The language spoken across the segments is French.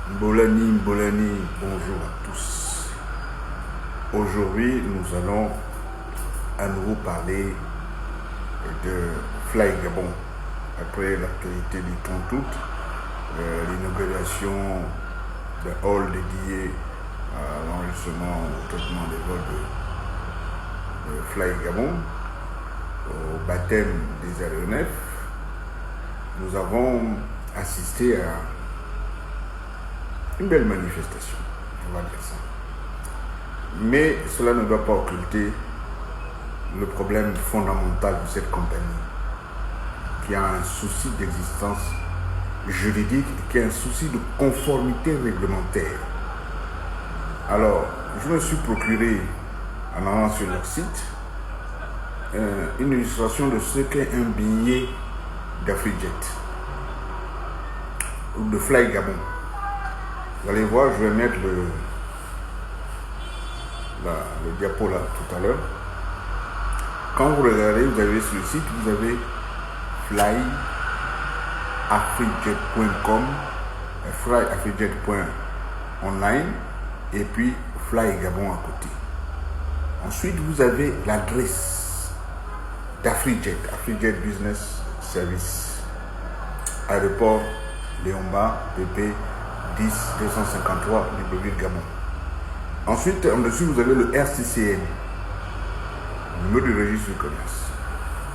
Mbolani, bonjour à tous. Aujourd'hui, nous allons à nouveau parler de Fly Gabon. Après l'actualité du 30 août, l'inauguration de hall dédié à l'enregistrement au traitement des vols de Fly Gabon, au baptême des aéronefs, nous avons assisté à une belle manifestation, on va dire ça. Mais cela ne doit pas occulter le problème fondamental de cette compagnie, qui a un souci d'existence juridique, qui a un souci de conformité réglementaire. Alors, je me suis procuré, en allant sur leur site, une illustration de ce qu'est un billet d'Afrijet ou de Fly Gabon. Vous allez voir, je vais mettre le diapo là tout à l'heure. Quand vous regardez, vous avez sur le site, vous avez flyafrijet.com, flyafrijet.online et puis Fly Gabon à côté. Ensuite, vous avez l'adresse d'Afrijet, Afrijet Business Service, aéroport Léomba, PP 10 253 Libreville, Gabon. Ensuite, en dessous, vous avez le RCCN, le numéro du registre du commerce,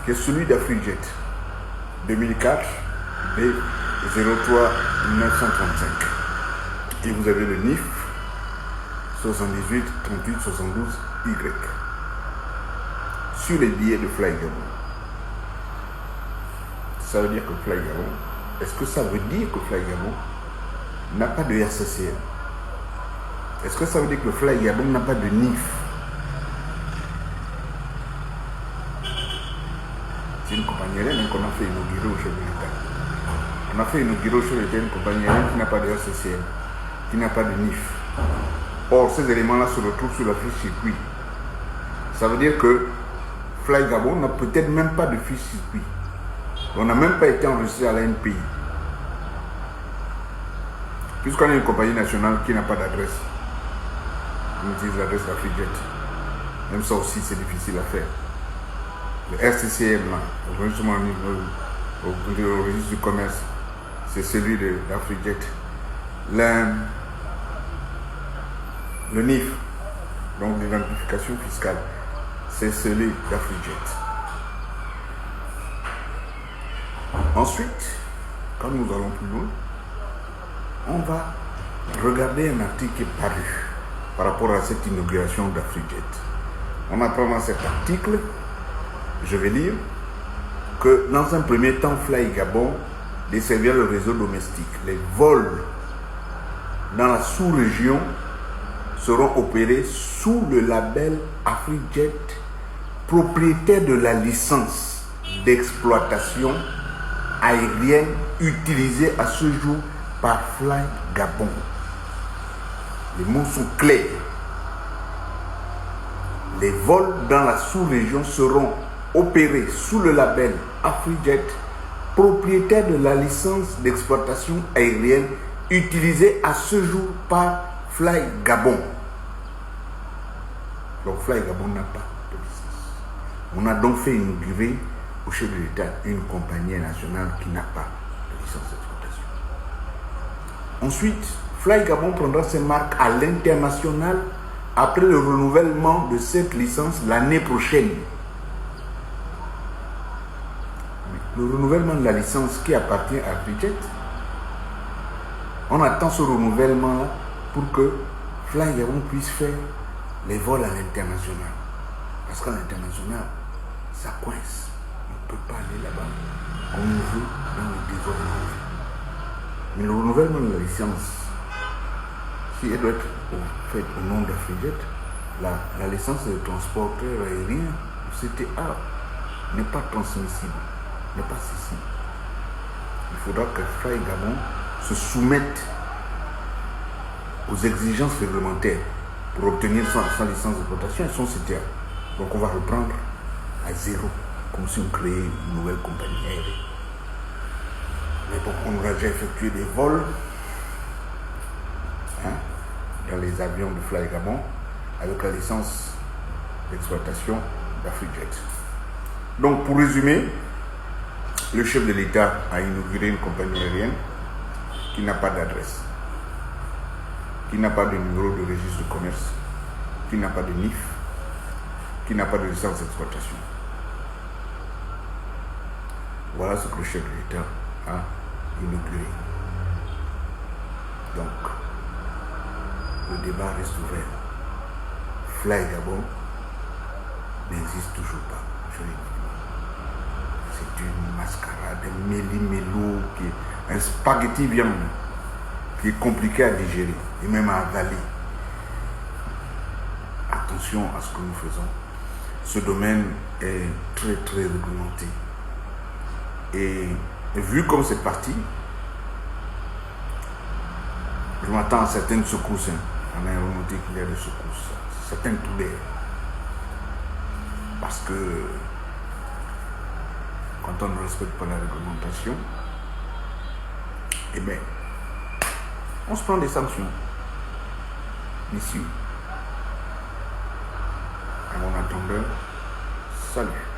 qui est celui d'Afrijet, 2004 B 03 935. Et vous avez le NIF 78 38 72 Y. Sur les billets de Fly Gabon. Ça veut dire que Fly Gabon, est-ce que ça veut dire que Fly Gabon n'a pas de RCCN? Est-ce que ça veut dire que le Fly Gabon n'a pas de NIF? C'est une compagnie aérienne qu'on a fait inaugurer au chef de l'État. On a fait inaugurer au chef de l'État une compagnie aérienne qui n'a pas de RCCN, qui n'a pas de NIF. Or, ces éléments-là se retrouvent sur la fiche circuit. Ça veut dire que Fly Gabon n'a peut-être même pas de fiche circuit. On n'a même pas été enregistré à l'ANPI. Puisqu'on est une compagnie nationale qui n'a pas d'adresse, on utilise l'adresse d'Afrijet. Même ça aussi, c'est difficile à faire. Le RCCM, là, au registre du commerce, c'est celui d'Afrijet. Le NIF, donc l'identification fiscale, c'est celui d'Afrijet. Ensuite, quand nous allons plus loin, on va regarder un article qui est paru par rapport à cette inauguration d'Afrijet. On apprend dans cet article, je vais lire, que dans un premier temps, Fly Gabon desservira le réseau domestique. Les vols dans la sous-région seront opérés sous le label Afrijet, propriétaire de la licence d'exploitation aérienne utilisée à ce jour par Fly Gabon. Les mots sont clairs. Les vols dans la sous-région seront opérés sous le label Afrijet, propriétaire de la licence d'exploitation aérienne utilisée à ce jour par Fly Gabon. Donc Fly Gabon n'a pas de licence. On a donc fait inaugurer au chef de l'État une compagnie nationale qui n'a pas de licence d'exploitation. Ensuite, Fly Gabon prendra ses marques à l'international après le renouvellement de cette licence l'année prochaine. Le renouvellement de la licence qui appartient à Afrijet, on attend ce renouvellement-là pour que Fly Gabon puisse faire les vols à l'international. Parce qu'à l'international, ça coince. On ne peut pas aller là-bas comme on veut dans le désordre. Mais le renouvellement de la licence, si elle doit être faite au nom d'Afrijet, la licence de transporteur aérien, CTA, n'est pas transmissible, n'est pas cessible. Il faudra que Fly Gabon se soumette aux exigences réglementaires pour obtenir sa licence d'exploitation et son CTA. Donc on va reprendre à zéro, comme si on créait une nouvelle compagnie aérienne. Mais bon, on aura déjà effectué des vols dans les avions de Fly Gabon avec la licence d'exploitation d'AfriJet. Donc pour résumer, le chef de l'État a inauguré une compagnie aérienne qui n'a pas d'adresse, qui n'a pas de numéro de registre de commerce, qui n'a pas de NIF, qui n'a pas de licence d'exploitation. Voilà ce que le chef de l'État a inauguré. Donc, le débat reste ouvert. Fly Gabon n'existe toujours pas, juridiquement. C'est une mascarade, un méli-mélo, un spaghetti viande qui est compliqué à digérer et même à avaler. Attention à ce que nous faisons. Ce domaine est très très réglementé. Et vu comme c'est parti, je m'attends à certaines secousses. On a remonté qu'il y a des secousses. Certaines tournées. Parce que quand on ne respecte pas la réglementation, eh bien, on se prend des sanctions. Ici. À mon attendeur, salut.